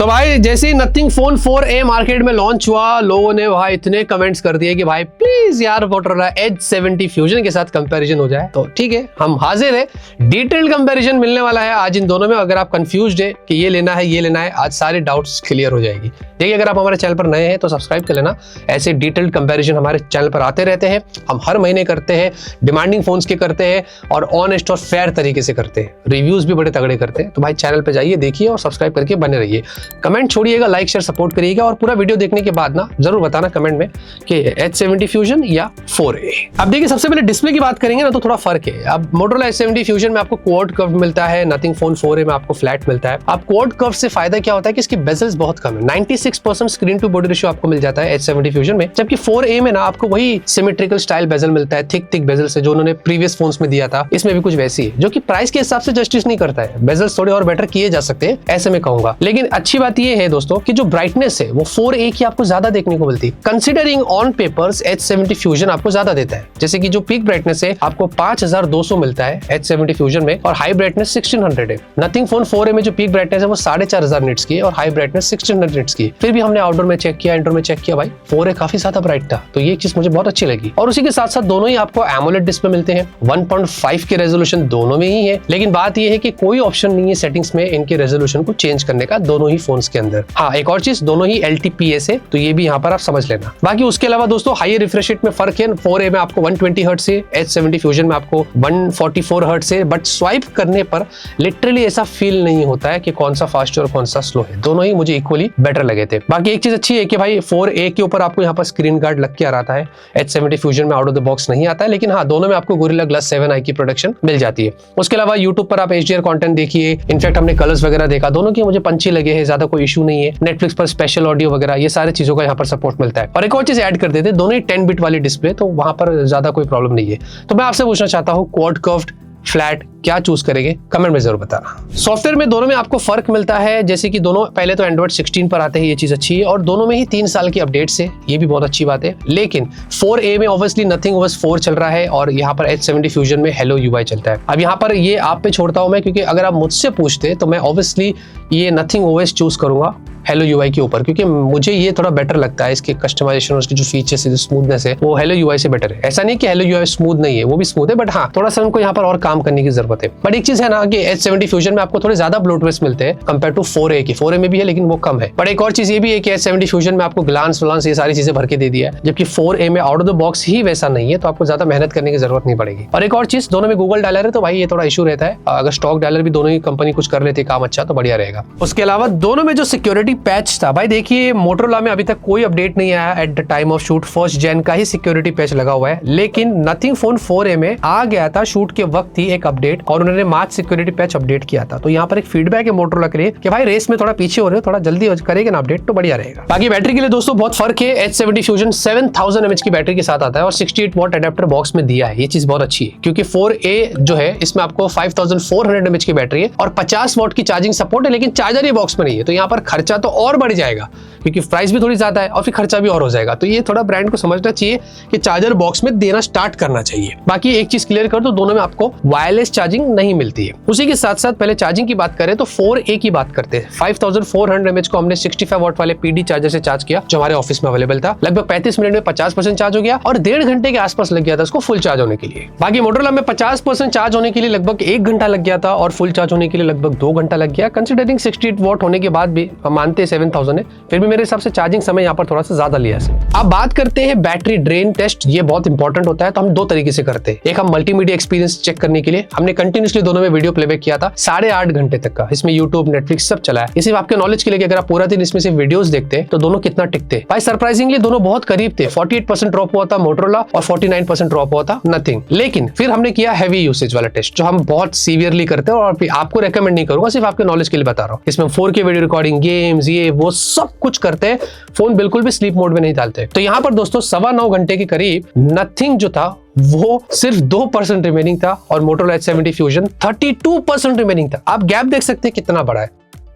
तो भाई जैसे ही नथिंग फोन 4a मार्केट में लॉन्च हुआ, लोगों ने भाई इतने कमेंट्स कर दिए कि भाई प्लीज यार मोटोरोला एज 70 फ्यूजन के साथ कंपैरिजन हो जाए। तो ठीक है, हम हाजिर है, डिटेल्ड कंपैरिजन मिलने वाला है आज इन दोनों में। अगर आप कंफ्यूज्ड है कि ये लेना है ये लेना है, आज सारे डाउट्स क्लियर हो जाएगी। देखिए, अगर आप हमारे चैनल पर नए हैं तो सब्सक्राइब कर लेना। ऐसे डिटेल्ड कंपैरिजन हमारे चैनल पर आते रहते हैं, हम हर महीने करते हैं, डिमांडिंग फोन्स के करते हैं और ऑनेस्ट और फेयर तरीके से करते हैं, रिव्यूज भी बड़े तगड़े करते हैं। तो भाई चैनल पे जाइए, देखिए और सब्सक्राइब करके बने रहिए। कमेंट छोड़िएगा, लाइक शेयर सपोर्ट करिएगा और पूरा वीडियो देखने के बाद ना जरूर बताना कमेंट में कि H70 फ्यूजन या 4a। अब देखिए, सबसे पहले डिस्प्ले की बात करेंगे ना तो थोड़ा फर्क है। अब मोटोरोला H70 फ्यूजन में आपको क्वाड कर्व मिलता है, नथिंग फोन 4a में आपको फ्लैट मिलता है। अब क्वाड कर्व से फायदा क्या होता है कि इसकी बेजल्स बहुत कम है, 96% स्क्रीन टू बॉडी रेशियो आपको मिल जाता है H70 फ्यूजन में, जबकि 4a में ना आपको वही सिमेट्रिकल स्टाइल बेजल मिलता है, थिक बेजल से, जो उन्होंने प्रीवियस फोन्स में दिया था। इसमें भी कुछ वैसी है, जो कि प्राइस के हिसाब से जस्टिस नहीं करता है। बेजल्स थोड़े और बेटर किए जा सकते हैं, ऐसे में कहूंगा। लेकिन अच्छी बात यह है दोस्तों कि जो ब्राइटनेस है वो 4a की आपको ज्यादा देखने को मिलती है। Considering on papers H70 fusion आपको ज्यादा देता है, जैसे कि जो पीक ब्राइटनेस है आपको 5200 मिलता है H70 फ्यूजन में और हाई ब्राइटनेस 1600 है। नथिंग फोन 4a में जो पीक ब्राइटनेस है वो 4500 निट्स की है और हाई ब्राइटनेस 1600 निट्स की। फिर भी हमने आउटडोर में चेक किया, इंडोर में चेक किया, भाई 4a काफी ज्यादा ब्राइट था, तो ये चीज मुझे बहुत अच्छी लगी। और उसी के साथ साथ दोनों ही आपको एमोलेड डिस्प्ले मिलते हैं, 1.5 के रेजोल्यूशन दोनों में ही है। लेकिन बात यह है कि कोई ऑप्शन नहीं है सेटिंग्स में इनके रेजोल्यूशन को चेंज करने का दोनों ही फोन्स के अंदर। हाँ, एक और चीज, दोनों ही LTPS है, तो ये भी यहाँ पर आप समझ लेना। बाकी उसके अलावा दोस्तों हाई रिफ्रेश रेट में फर्क है, 4a में आपको 120 हर्ट्ज है, H70 फ्यूजन में आपको 144 हर्ट्ज है। बट स्वाइप करने पर लिटरली ऐसा फील नहीं होता है कि कौन सा फास्ट है और कौन सा स्लो है, दोनों ही मुझे इक्वली बेटर लगे थे। बाकी एक चीज अच्छी है कि भाई 4a के ऊपर आपको यहाँ पर स्क्रीन गार्ड लग के आ रहा है, H70 फ्यूजन में आउट ऑफ द बॉक्स नहीं आता है। लेकिन हाँ, दोनों में आपको गोरिल्ला ग्लास 7i की प्रोडक्शन मिल जाती है। उसके अलावा यूट्यूब पर आप HDR कंटेंट देखिए, इनफैक्ट हमने कलर्स वगैरह देखा, दोनों के मुझे पंची लगे हैं, ज्यादा कोई इशू नहीं है। नेटफ्लिक्स पर स्पेशल ऑडियो वगैरह ये सारी चीजों का यहाँ पर सपोर्ट मिलता है। और एक और चीज ऐड कर देते हैं, दोनों ही 10 बिट वाली डिस्प्ले, तो वहां पर ज्यादा कोई प्रॉब्लम नहीं है। तो मैं आपसे पूछना चाहता हूँ, क्वाड कर्व्ड, फ्लैट, क्या चूज करेंगे? कमेंट में जरूर बताना। सॉफ्टवेयर में दोनों में आपको फर्क मिलता है, जैसे कि दोनों पहले तो एंड्रॉइड 16 पर आते हैं, ये चीज अच्छी है, और दोनों में ही 3 साल की अपडेट्स है, ये भी बहुत अच्छी बात है। लेकिन 4a में ऑब्वियसली नथिंग OS 4 चल रहा है और यहाँ पर H70 फ्यूजन में हेलो UI चलता है। अब यहाँ पर ये आप पे छोड़ता हूं मैं, क्योंकि अगर आप मुझसे पूछते तो मैं ऑब्वियसली ये नथिंग OS चूज करूंगा हेलो UI के ऊपर, क्योंकि मुझे ये थोड़ा बेटर लगता है। इसके कस्टमाइजेशन और उसकी जो फीचर्स है, जो स्मूथनेस है, वो हेलो UI से बेटर है। ऐसा नहीं कि हेलो UI स्मूथ नहीं है, वो भी स्मूथ है, बट हाँ थोड़ा सा उनको यहाँ पर और काम करने की जरूरत है। बट एक चीज है ना कि H70 फ्यूजन में आपको थोड़े ज्यादा ब्लोटवेयर मिलते हैं कंपेयर टू 4a की। 4a में भी है लेकिन वो कम है। बट एक और चीज ये भी है कि H70 फ्यूजन में आपको ग्लांस व्लांस ये सारी चीजें भर के दे दिया है, जबकि 4a में आउट ऑफ द बॉक्स ही वैसा नहीं है, तो आपको ज्यादा मेहनत करने की जरूरत नहीं पड़ेगी। और एक और चीज, दोनों में गूगल डायलर है, तो भाई ये थोड़ा इशू रहता है। अगर स्टॉक डायलर भी दोनों ही कंपनी कुछ कर लेती है काम अच्छा, तो बढ़िया रहेगा। उसके अलावा दोनों में जो सिक्योरिटी पैच था, भाई देखिए मोटोरोला में अभी तक कोई अपडेट नहीं आया at the time of shoot, 1st Gen का ही सिक्योरिटी पैच लगा हुआ है। लेकिन नथिंग फोन 4a में आ गया था शूट के वक्त ही एक अपडेट, और उन्होंने मार्च सिक्योरिटी पैच अपडेट किया था। तो यहाँ पर एक फीडबैक है मोटोरोला के लिए कि भाई रेस में थोड़ा पीछे हो रहे हो, थोड़ा जल्दी करेगा ना अपडेट तो बढ़िया रहेगा। बाकी बैटरी के लिए दोस्तों बहुत फर्क है। H70 फ्यूजन 7000 mAh की बैटरी के साथ आता है और 68 वॉट अडेप्टर बॉक्स में दिया है, ये चीज बहुत अच्छी है। क्योंकि 4a जो है इसमें आपको 5400 mAh की बैटरी है और 50 वॉट की चार्जिंग सपोर्ट है, लेकिन चार्जर ये बॉक्स में नहीं है। तो यहाँ पर खर्चा तो और बढ़ जाएगा, क्योंकि प्राइस भी थोड़ी ज्यादा है और फिर खर्चा भी और हो जाएगा। तो ये थोड़ा ब्रांड को समझना चाहिए कि चार्जर बॉक्स में देना स्टार्ट करना चाहिए। बाकी एक चीज क्लियर कर दो, दोनों में आपको वायरलेस चार्जिंग नहीं मिलती है। उसी के साथ साथ पहले चार्जिंग की बात करें तो 4a की बात करते हैं। 5400 mAh को हमने 65 वॉट वाले PD चार्जर से चार्ज किया, जो हमारे ऑफिस में अवेलेबल था। लगभग 35 मिनट में 50% चार्ज हो गया और 1.5 घंटे के आसपास लग गया था उसको फुल चार्ज होने के लिए। बाकी मोटोरोला में 50% चार्ज होने के लिए लगभग 1 घंटा लग गया था और फुल चार्ज होने के लिए लगभग 2 घंटा लग गया। कंसिडरिंग 68 वॉट होने के बाद भी हम मानते हैं 7000 है, फिर भी मेरे हिसाब से चार्जिंग समय यहाँ पर थोड़ा सा ज्यादा लिया है। अब बात करते हैं बैटरी ड्रेन टेस्ट, ये बहुत इंपॉर्टेंट होता है। तो हम 2 तरीके से करते हैं। एक, हम मल्टीमीडिया एक्सपीरियंस चेक करने के लिए हमने कंटिन्यूसली दोनों में वीडियो प्लेबैक किया था 8.5 घंटे तक का। इसमें यूट्यूब, नेटफ्लिक्स सब चला है। ये सिर्फ आपके नॉलेज के लिए कि अगर आप पूरा दिन इसमें सिर्फ वीडियोस देखते हैं तो दोनों कितना टिकते हैं। भाई सरप्राइजिंगली दोनों बहुत करीब थे, 48% ड्रॉप हुआ था मोटोरोला और 49% ड्रॉप हुआ था नथिंग। लेकिन फिर हमने किया हैवी यूसेज वाला टेस्ट, जो हम बहुत सीवियरली करते हैं और आपको रेकमेंड नहीं करूंगा, सिर्फ आपके नॉलेज के लिए बता रहा हूँ। इसमें 4K वीडियो रिकॉर्डिंग, गेम्स, ये वो सब कुछ करते हैं, फोन बिल्कुल भी स्लीप मोड में नहीं डालते। तो यहाँ पर दोस्तों 9.25 घंटे के करीब नथिंग जो था वो सिर्फ 2% रिमेनिंग था और मोटोरोला H70 फ्यूजन 32% रिमेनिंग था। आप गैप देख सकते हैं कितना बड़ा है।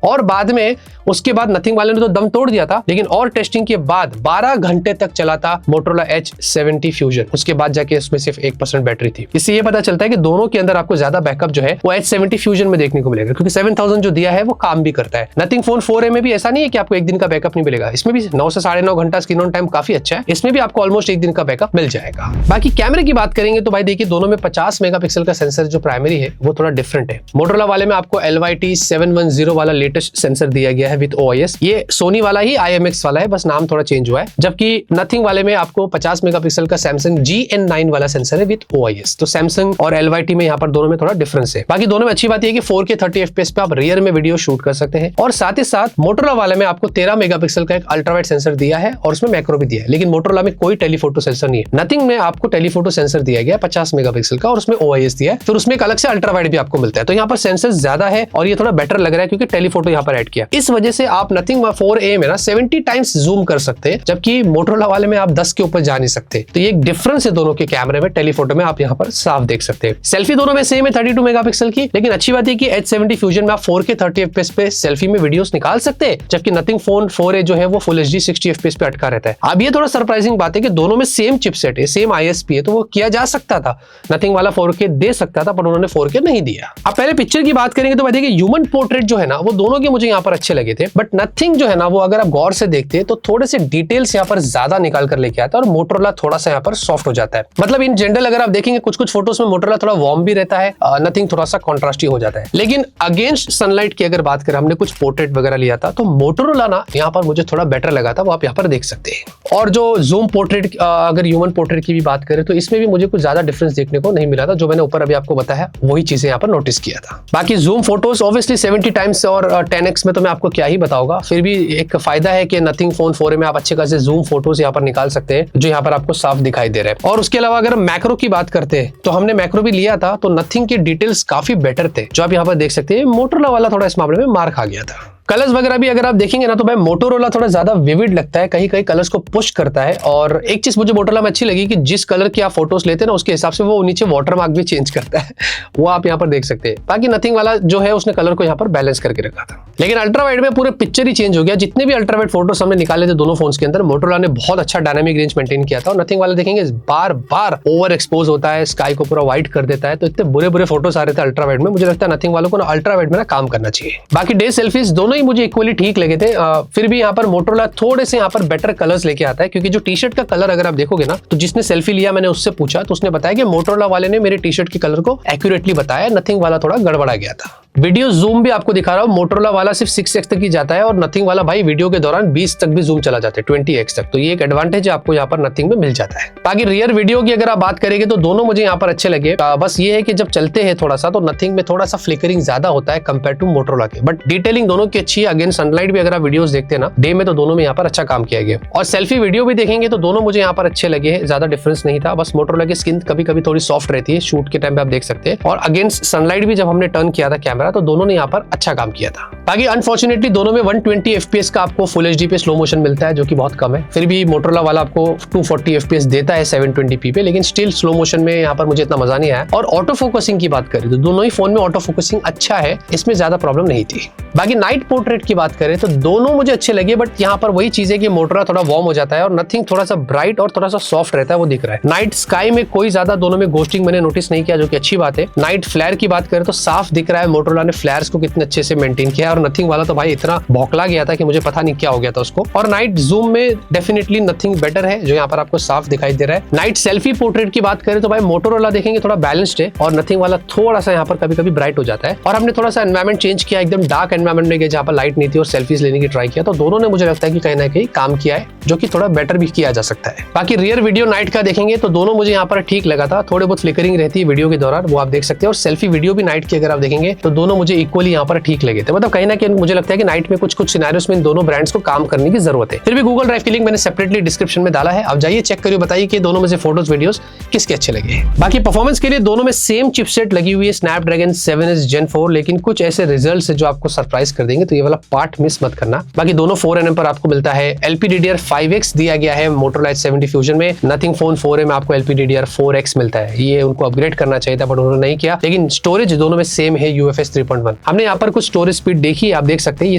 और बाद में उसके बाद नथिंग वाले ने तो दम तोड़ दिया था, लेकिन और टेस्टिंग के बाद 12 घंटे तक चला था Motorola H70 Fusion। उसके बाद जाके इसमें सिर्फ 1% बैटरी थी। इससे ये पता चलता है कि दोनों के अंदर आपको ज्यादा बैकअप जो है वो H70 Fusion में देखने को मिलेगा, क्योंकि 7000 जो दिया है वो काम भी करता है। नथिंग फोन 4A में भी ऐसा नहीं है कि आपको एक दिन का बैकअप नहीं मिलेगा, इसमें भी 9 से 9.5 घंटा स्क्रीन ऑन टाइम काफी अच्छा है, इसमें भी आपको ऑलमोस्ट एक दिन का बैकअप मिल जाएगा। बाकी कैमरे की बात करेंगे तो भाई देखिए दोनों में 50 मेगापिक्सल का सेंसर जो प्राइमरी है वो थोड़ा डिफरेंट है। Motorola वाले में आपको LYT710 वाला लेटेस्ट सेंसर दिया गया है विद OIS, ये सोनी वाला ही IMX वाला है, बस नाम थोड़ा चेंज हुआ है। जबकि नथिंग वाले में आपको 50 मेगापिक्सल का Samsung GN9 वाला सेंसर है विद OIS। तो Samsung और LYT में यहाँ पर दोनों में थोड़ा डिफरेंस है। बाकी दोनों में अच्छी बात यह कि 4K 30 FPS पे आप रियर में वीडियो शूट कर सकते हैं, और साथ ही साथ Motorola वाले में आपको 13 मेगापिक्सल का एक अल्ट्रावाइड सेंसर दिया है और उसमें मैक्रो भी दिया है, लेकिन Motorola में कोई टेलीफोटो सेंसर नहीं है। नथिंग में आपको टेलीफोटो सेंसर दिया गया 50 मेगापिक्सल का और उसमें OIS दिया है, फिर उसमें एक अलग से अल्ट्रावाइड भी आपको मिलता है। तो यहाँ पर सेंसर ज्यादा है और ये थोड़ा बेटर लग रहा है क्योंकि टेलीफोटो यहाँ पर ऐड किया। इस वजह से आप नथिंग 4A में ना 70 टाइम्स जूम कर सकते हैं, जबकि Motorola वाले में आप 10 के ऊपर जा नहीं सकते। तो ये एक डिफरेंस है दोनों के कैमरे में। टेलीफोटो में आप यहाँ पर साफ देख सकते हैं। सेल्फी दोनों में सेम है 32 मेगापिक्सल की, लेकिन अच्छी बात है कि H70 Fusion में आप 4K 30 FPS पे सेल्फी में वीडियोस निकाल सकते हैं, जबकि नथिंग फोन 4A जो है वो फुल HD 60 FPS पे अटका रहता है। अब ये थोड़ा सरप्राइजिंग बात है कि दोनों में सेम चिपसेट है, सेम ISP है, तो वो किया जा सकता था। नथिंग वाला 4K दे सकता था पर उन्होंने 4K नहीं दिया। अब पहले पिक्चर की बात करेंगे तो भाई देखिए ह्यूमन पोर्ट्रेट जो है ना वो दोनों के मुझे यहाँ पर अच्छे लगे थे, बट नथिंग जो है ना वो अगर आप गौर से देखते हैं तो थोड़े से डिटेल्स यहाँ पर ज्यादा निकाल कर लेके आता है और Motorola थोड़ा सा यहाँ पर सॉफ्ट हो जाता है। मतलब इन जनरल अगर आप देखेंगे कुछ फोटोज में Motorola थोड़ा वार्म भी रहता है, नथिंग थोड़ा सा कॉन्ट्रास्टी हो जाता है। लेकिन अगेंस्ट सनलाइट की अगर बात करें, हमने कुछ पोर्ट्रेट वगैरह लिया था तो Motorola ना यहाँ पर मुझे थोड़ा बेटर लगा था, वो आप यहाँ पर देख सकते हैं। और जो जूम पोर्ट्रेट अगर ह्यूमन पोर्ट्रेट की भी बात करें तो इसमें भी मुझे कुछ ज्यादा डिफरेंस देखने को नहीं मिला था। जो मैंने ऊपर अभी आपको बताया वही चीजें यहाँ पर नोटिस किया था। बाकी जूम फोटोज ऑब्वियसली 70 टाइम्स और 10x में तो मैं आपको क्या ही बताऊंगा, फिर भी एक फायदा है कि नथिंग फोन 4A में आप अच्छे खासे जूम फोटोज यहाँ पर निकाल सकते हैं जो यहाँ पर आपको साफ दिखाई दे रहे हैं। और उसके अलावा अगर मैक्रो की बात करते हैं तो हमने मैक्रो भी लिया था, तो नथिंग के डिटेल्स काफी बेटर थे, जो आप यहाँ पर देख सकते हैं। Motorola वाला थोड़ा इस मामले में मार खा गया था। कलर्स वगैरह भी अगर आप देखेंगे ना तो भाई Motorola थोड़ा ज्यादा विविड लगता है, कहीं कहीं कलर्स को पुश करता है। और एक चीज मुझे Motorola में अच्छी लगी कि जिस कलर की आप फोटोज लेते हैं ना उसके हिसाब से वो नीचे वाटरमार्क भी चेंज करता है, वो आप यहाँ पर देख सकते हैं। बाकी नथिंग वाला जो है उसने कलर को यहाँ पर बैलेंस करके रखा था। लेकिन अल्ट्रावाइड में पूरे पिक्चर ही चेंज हो गया। जितने भी अल्ट्रावाइड फोटोज हमने निकाले थे दोनों फोन्स के अंदर, Motorola ने बहुत अच्छा डायनामिक रेंज मेंटेन किया था। और नथिंग वाला देखेंगे बार बार ओवर एक्सपोज होता है, स्काई को पूरा व्हाइट कर देता है, तो इतने बुरे बुरे फोटोज आ रहे थे अल्ट्रावाइड में। मुझे लगता है नथिंग वालों को ना अल्ट्रावाइड में ना काम करना चाहिए। बाकी डे सेल्फीज दोनों ही मुझे इक्वली ठीक लगे थे। फिर भी यहाँ पर Motorola थोड़े से यहाँ पर बेटर कलर्स लेके आता है, क्योंकि जो टी शर्ट का कलर अगर आप देखोगे ना तो जिसने सेल्फी लिया मैंने उससे पूछा तो उसने बताया कि Motorola वाले ने मेरे टी शर्ट के कलर को एक्यूरेटली बताया, नथिंग वाला थोड़ा गड़बड़ा गया था। वीडियो जूम भी आपको दिखा रहा हूँ, Motorola वाला सिर्फ 6x तक ही जाता है और नथिंग वाला भाई वीडियो के दौरान 20 तक भी जूम चला जाता है, 20x तक। तो ये एक एडवांटेज आपको यहाँ पर नथिंग में मिल जाता है। बाकी रियर वीडियो की अगर आप बात करेंगे तो दोनों मुझे यहाँ पर अच्छे लगे। बस ये है कि जब चलते हैं थोड़ा सा तो नथिंग में थोड़ा सा फ्लिकरिंग ज्यादा होता है कंपेयर टू Motorola के, बट डिटेलिंग दोनों की अच्छी है। अगेन सनलाइट भी अगर आप वीडियोस देखते हैं ना डे में तो दोनों में यहाँ पर अच्छा काम किया गया। और सेल्फी वीडियो भी देखेंगे तो दोनों मुझे यहाँ पर अच्छे लगे हैं, ज्यादा डिफरेंस नहीं था। बस Motorola की स्किन कभी कभी थोड़ी सॉफ्ट रहती है, शूट के टाइम पे आप देख सकते हैं। और अगेंस्ट सनलाइट भी जब हमने टर्न किया था कैमरा तो दोनों ने यहाँ पर अच्छा काम किया था। बाकी अनफॉर्चुनेटली दोनों में 120 FPS का आपको फुल HD पे स्लो मोशन मिलता है, जो कि बहुत कम है। फिर भी Motorola वाला आपको 240 FPS देता है 720p पे, लेकिन स्टिल स्लो मोशन में यहाँ पर मुझे इतना मजा नहीं आया। और ऑटो फोकसिंग की बात करें तो दोनों ही फोन में ऑटो फोकसिंग अच्छा है, इसमें ज्यादा प्रॉब्लम नहीं थी। बाकी नाइट पोर्ट्रेट की बात करें तो दोनों मुझे अच्छे लगे, बट यहाँ पर वही चीज है कि Motorola थोड़ा वार्म हो जाता है और नथिंग थोड़ा सा ब्राइट और थोड़ा सा सॉफ्ट रहता है, वो दिख रहा है। नाइट स्काई में कोई ज्यादा दोनों में घोस्टिंग मैंने नोटिस नहीं किया, जो कि अच्छी बात है। नाइट फ्लेयर की बात करें तो साफ दिख रहा है Motorola ने फ्लेयर्स को कितने अच्छे से मेंटेन किया, और नथिंग वाला तो भाई इतना भौकला गया था कि मुझे पता नहीं क्या हो गया था उसको। और नाइट जूम में डेफिनेटली नथिंग बेटर है, जो यहाँ पर आपको साफ दिखाई दे रहा है। नाइट सेल्फी पोर्ट्रेट की बात करें तो भाई Motorola देखेंगे थोड़ा बैलेंस्ड है और नथिंग वाला थोड़ा सा यहाँ पर कभी कभी ब्राइट हो जाता है। और हमने थोड़ा सा एनवायरमेंट चेंज किया, एकदम डार्क एनवायरमेंट में गए जहाँ पर लाइट नहीं थी और सेल्फीज लेने की ट्राई किया, तो दोनों ने मुझे लगता है कि कहीं ना कहीं काम किया है, जो कि थोड़ा बेटर भी किया जा सकता है। बाकी रियर वीडियो नाइट का देखेंगे तो दोनों मुझे यहाँ पर ठीक लगा था, थोड़े बहुत फ्लिकरिंग रहती है वीडियो के दौरान, वो आप देख सकते हैं। और सेल्फी वीडियो भी नाइट की अगर आप देखेंगे तो दोनों मुझे इक्वली यहाँ पर ठीक लगे थे। मतलब कहीं ना कहीं मुझे लगता है कि नाइट में कुछ सिनेरियोस में इन दोनों ब्रांड्स को काम करने की जरूरत है। फिर भी गूगल ड्राइव की लिंक मैंने सेपरेटली डिस्क्रिप्शन में डाला है, आप जाइए चेक करिए, बताइए कि दोनों में से फोटोज वीडियोस किसके अच्छे लगे। बाकी परफॉर्मेंस के लिए दोनों में सेम चिपसेट लगी हुई है, Snapdragon 7s Gen 4, लेकिन कुछ ऐसे रिजल्ट्स है जो आपको सरप्राइज कर देंगे, तो ये वाला पार्ट मिस मत करना। बाकी दोनों 4nm पर आपको मिलता है। LPDDR5X दिया गया है Motorola H70 Fusion में। नथिंग फोन 4A में आपको LPDDR4X मिलता है, ये उनको अपग्रेड करना चाहिए था बट उन्होंने नहीं किया। लेकिन स्टोरेज दोनों में सेम है, UFS UFS 3.1। हमने यहाँ पर कुछ स्टोरेज स्पीड देखी, आप देख सकते हैं, ये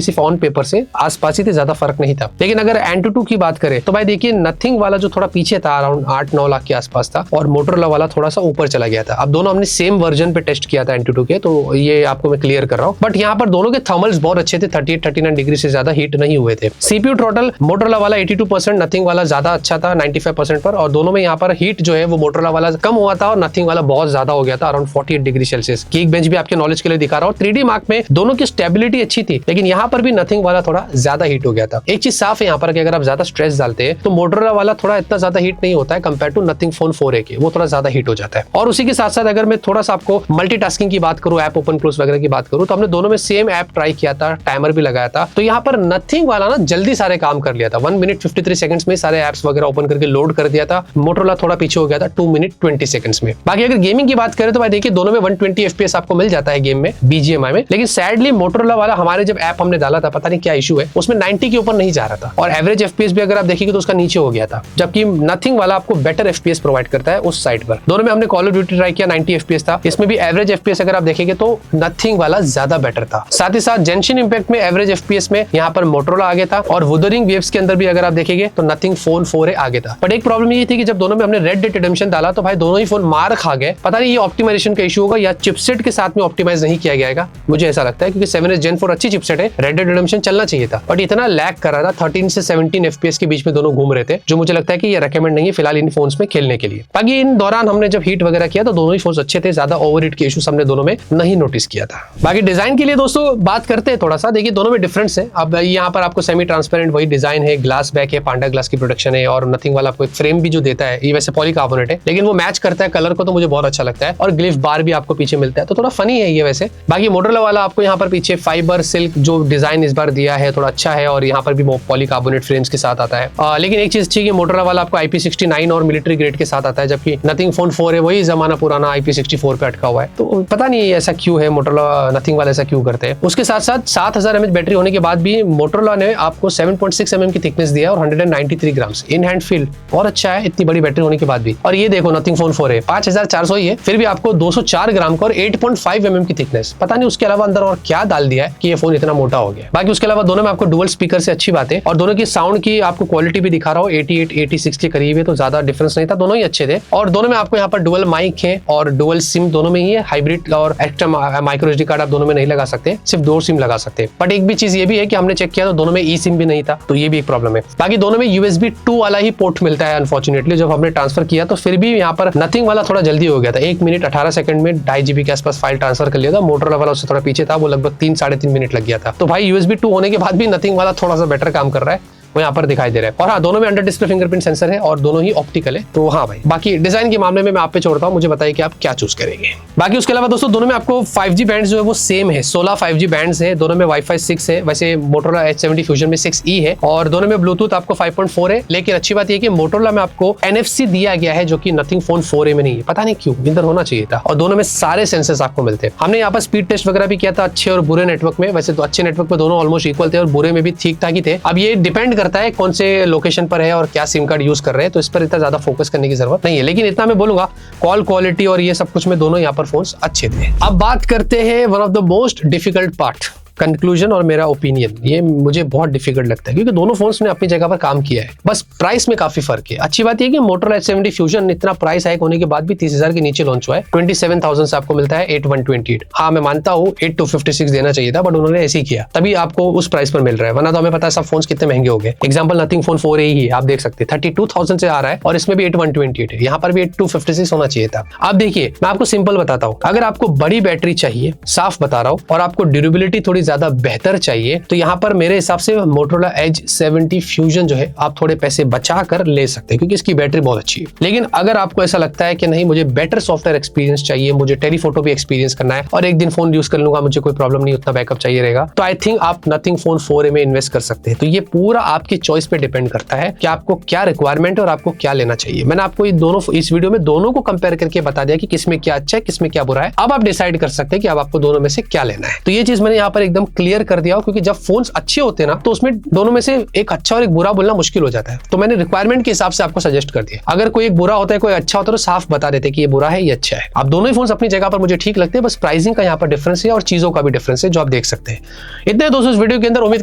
सिर्फ ऑन पेपर से आसपास ही थे, ज्यादा फर्क नहीं था। लेकिन अगर Antutu की बात करें तो भाई देखिए नथिंग वाला जो थोड़ा पीछे था, अराउंड 8-9 लाख के आसपास था, और मोटोरोला वाला थोड़ा सा ऊपर चला गया था। अब दोनों हमने सेम वर्जन पे टेस्ट किया था Antutu के, तो ये आपको मैं क्लियर कर रहा हूँ। बट यहाँ पर दोनों के थर्मल्स बहुत अच्छे थे, 38-39 डिग्री से ज्यादा हीट नहीं हुए थे। CPU थ्रॉटल मोटोरोला वाला 82%, नथिंग वाला ज्यादा अच्छा था 95% पर, और दोनों में यहाँ पर हीट जो है वो मोटोरोला वाला कम हुआ था और नथिंग वाला बहुत ज्यादा हो गया था, around 48 degree Celsius. Geek bench भी आपके नॉलेज के लिए दिखा रहा हूँ। 3D मार्क में दोनों की स्टेबिलिटी अच्छी थी, लेकिन यहाँ पर भी नथिंग वाला थोड़ा ज्यादा हीट हो गया था। एक चीज साफ है यहाँ पर कि अगर आप ज्यादा स्ट्रेस डालते हैं तो मोटोरोला वाला थोड़ा इतना ज्यादा हीट नहीं होता है compare to nothing phone 4a के, वो थोड़ा ज्यादा हीट हो जाता है। और उसी के साथ साथ अगर मैं थोड़ा सा आपको मल्टीटास्किंग की बात करूं, ऐप ओपन क्लोज वगैरह की बात करूं, तो हमने दोनों में सेम ऐप ट्राई किया था, टाइमर भी लगाया था। तो यहाँ पर नथिंग वाला ना जल्दी सारे काम कर लिया था, 1 मिनट 53 सेकंड्स में सारे ऐप्स वगैरह ओपन करके लोड कर दिया था। मोटोरोला थोड़ा पीछे हो गया था 2 मिनट 20 सेकंड्स में। बाकी अगर गेमिंग की बात करें तो भाई देखिए दोनों में 120 FPS आपको मिल जाता है गेम में, BGMI में। लेकिन सैडली मोटोरोला वाला हमारे जब ऐप हमने डाला था, पता नहीं क्या इशू है, उसमें 90 के ऊपर नहीं जा रहा था, और एवरेज FPS भी अगर आप देखेंगे तो उसका नीचे हो गया था, जबकि नथिंग वाला आपको बेटर FPS प्रोवाइड करता है उस साइड पर। दोनों में हमने कॉल ऑफ ड्यूटी ट्राई किया, 90 FPS था, इसमें भी एवरेज FPS अगर आप देखेंगे तो नथिंग वाला ज्यादा बेटर था। साथ ही साथ जेंशिन इंपैक्ट में एवरेज FPS में यहाँ पर मोटोरोला आगे था, और वुदरिंग वेव्स के अंदर भी अगर आप देखेंगे तो नथिंग फोन 4a आगे था। बट एक प्रॉब्लम ये थी कि जब दोनों में हमने रेड डेड रिडेम्पशन डाला तो भाई दोनों ही फोन मार खा गए। पता नहीं ये ऑप्टिमाइजेशन का इशू होगा या चिपसेट के साथ में ऑप्टिमाइज नहीं किया गया, मुझे ऐसा लगता है, क्योंकि 7s Gen 4 अच्छी चिपसेट है, रेड डेड रिडेम्पशन चलना चाहिए था, बट इतना लैग कर रहा था, 13 से 17 FPS के बीच में दोनों घूम रहे थे, जो मुझे लगता है कि ये रेकमेंड नहीं है फिलहाल इन फोन्स में खेलने के लिए। बाकी इन दौरान हमने जब हीट वगैरह किया तो दोनों ही फोन्स अच्छे थे, ज्यादा ओवरहीट के इश्यूज हमने दोनों में नहीं नोटिस किया था। बाकी डिजाइन के लिए दोस्तों बात करते हैं थोड़ा सा, देखिए दोनों में डिफरेंस है। अब यहाँ पर आपको सेमी ट्रांसपेरेंट वही डिजाइन है, ग्लास बैक है, पांडा ग्लास की प्रोडक्शन है, और नथिंग वाला आपको एक फ्रेम भी जो देता है ये वैसे पॉलीकार्बोनेट है, लेकिन वो मैच करता है कलर को, तो मुझे बहुत अच्छा लगता है, और ग्लिफ बार भी आपको पीछे मिलता है, तो थोड़ा फनी है ये वैसे। बाकी मोटोरोला वाला आपको यहाँ पर पीछे फाइबर सिल्क जो डिजाइन इस बार दिया है थोड़ा अच्छा है, और यहाँ पर भी पॉलीकार्बोनेट फ्रेम्स के साथ आता है। लेकिन एक चीज ठीक है, मोटोरोला वाला आपको IP69 और मिलिट्री ग्रेड के साथ आता है, जबकि नथिंग फोन 4 है वही जमाना पुराना IP64 पे अटका हुआ है। तो पता नहीं ऐसा क्यों है, मोटोरोला नथिंग वाला ऐसा क्यों करते हैं। उसके साथ साथ 7000 mAh बैटरी होने के बाद भी मोटोरोला ने आपको 7.6 mm की थिकनेस दिया है और 193 ग्राम्स इन हैंड फील, और अच्छा है इतनी बड़ी बैटरी होने के बाद भी। और ये देखो नथिंग फोन 4 है 5400 ही है, फिर भी आपको 204 ग्राम का और 8.5 mm की थिकनेस। पता नहीं उसके अलावा अंदर और क्या डाल दिया है कि ये फोन इतना मोटा हो गया। बाकी उसके अलावा दोनों में आपको डुअल स्पीकर से अच्छी बात है, और दोनों की साउंड की आपको क्वालिटी भी दिखा रहा हूँ, 88-86 के करीब है, तो ज्यादा डिफरेंस नहीं था, दोनों ही अच्छे थे। और दोनों में आपको यहाँ पर डुअल माइक है और डुअल सिम दोनों में ही है, हाइब्रिड और एक्स्ट्रा माइक्रो SD कार्ड आप दोनों में नहीं लगा सकते, सिर्फ 2 सिम लगा सकते हैं। बट एक भी चीज ये भी है कि हमने चेक किया तो दोनों में ई सिम भी नहीं था, तो ये भी एक प्रॉब्लम है। बाकी दोनों में USB 2 वाला ही पोर्ट मिलता है अनफॉर्चुनेटली, जब हमने ट्रांसफर किया तो फिर भी यहाँ पर नथिंग वाला थोड़ा जल्दी हो गया था, 1 मिनट 18 सेकंड में 2.5 GB के आसपास फाइल ट्रांसफर कर लिया था। मोटोरोला वाला उससे थोड़ा पीछे था, वो लगभग 3-3.5 मिनट लग गया था। तो भाई USB 2 होने के बाद भी नथिंग वाला थोड़ा सा बेटर काम कर रहा है, वो यहाँ पर दिखाई दे रहा है। और हाँ, दोनों में अंडर डिस्प्ले फिंगरप्रिंट सेंसर है और दोनों ही ऑप्टिकल है। तो हाँ भाई, बाकी डिजाइन के मामले में मैं आप पे छोड़ता हूँ, मुझे बताइए कि आप क्या चूज करेंगे। बाकी उसके अलावा दोस्तों दोनों में आपको 5G बैंड जो है वो सेम है, 16 5G बैंड्स है, दोनों में Wi-Fi 6 है। वैसे मोटोरोला H70 फ्यूजन में 6E है, और दोनों में ब्लूटूथ आपको 5.4 है। लेकिन अच्छी बात यह कि मोटोरोला में आपको NFC दिया गया है, जो कि नथिंग फोन 4a में नहीं है, पता नहीं क्यों, इधर होना चाहिए था। और दोनों में सारे सेंसर्स आपको मिलते हैं। हमने यहाँ पर स्पीड टेस्ट वगैरह भी किया था अच्छे और बुरे नेटवर्क में, वैसे तो अच्छे नेटवर्क में दोनों ऑलमोस्ट इक्वल थे और बुरे में भी ठीक ठाक ही थे। अब ये डिपेंड करता है कौन से लोकेशन पर है और क्या सिम कार्ड यूज कर रहे हैं, तो इस पर इतना ज्यादा फोकस करने की जरूरत नहीं है। लेकिन इतना मैं बोलूंगा, कॉल क्वालिटी और ये सब कुछ में दोनों यहाँ पर फोन्स अच्छे थे। अब बात करते हैं one of the most difficult part, conclusion और मेरा ओपिनियन। ये मुझे बहुत डिफिकल्ट लगता है क्योंकि दोनों फोन्स ने अपनी जगह पर काम किया है, बस प्राइस में काफी फर्क है। अच्छी बात ये कि मोटोरोला H70 फ्यूजन इतना प्राइस हाइक होने के बाद भी 30,000 के नीचे लॉन्च हुआ है, 27,000 से आपको मिलता है 8128। हाँ, मैं मानता हूँ 8256 देना चाहिए था, बट उन्होंने ऐसे ही किया, तभी आपको उस प्राइस पर मिल रहा है, वरना तो हमें पता है सब फोन कितने महंगे हो गए। एग्जाम्पल नथिंग फोन 4a ही आप देख सकते हैं 32,000 से आ रहा है, और इसमें भी 8128 है, यहाँ पर भी 8256 होना चाहिए था। आप देखिए, मैं आपको सिंपल बताता हूँ, अगर आपको बड़ी बैटरी चाहिए, साफ बता रहा हूँ, और आपको ड्यूरेबिलिटी थोड़ी ज्यादा बेहतर चाहिए, तो यहाँ पर मेरे हिसाब से मोटोरोला H70 फ्यूजन जो है आप थोड़े पैसे बचा कर ले सकते हैं, क्योंकि इसकी बैटरी बहुत अच्छी है। लेकिन अगर आपको ऐसा लगता है कि नहीं, मुझे बेटर सॉफ्टवेयर एक्सपीरियंस चाहिए, मुझे टेलीफोटो भी एक्सपीरियंस करना है और एक दिन फोन यूज कर लूंगा, मुझे कोई प्रॉब्लम नहीं, उतना बैकअप चाहिए रहेगा, तो आई थिंक आप नथिंग फोन 4a में इन्वेस्ट कर सकते हैं। तो ये पूरा आपकी चॉइस पे डिपेंड करता है कि आपको क्या रिक्वायरमेंट है और आपको क्या लेना चाहिए। मैंने आपको ये दोनों, इस वीडियो में दोनों को कंपेयर करके बता दिया कि किसमें क्या अच्छा है, किसमें क्या बुरा है। अब आप डिसाइड कर सकते हैं कि अब आपको दोनों में से क्या लेना है। तो ये चीज मैंने यहाँ पर एकदम क्लियर कर दिया हो, क्योंकि जब फोन्स अच्छे होते हैं ना तो उसमें दोनों में से एक अच्छा और एक बुरा बोलना मुश्किल हो जाता है। तो मैंने रिक्वायरमेंट के हिसाब से आपको सजेस्ट कर दिया। अगर कोई एक बुरा होता है कोई अच्छा होता है तो साफ बता देते कि ये बुरा है ये अच्छा है। आप दोनों ही फोन अपनी जगह पर मुझे ठीक लगते हैं, बस प्राइसिंग का यहाँ पर डिफरेंस है और चीजों का भी डिफरेंस है जो आप देख सकते हैं। इतने दोस्तों इस वीडियो के अंदर, उम्मीद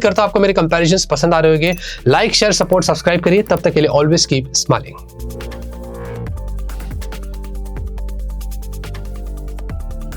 करता हूं आपको मेरे कंपैरिजंस पसंद आ रहे होंगे। लाइक शेयर सपोर्ट सब्सक्राइब करिए, तब तक के लिए ऑलवेज कीप स्माइलिंग।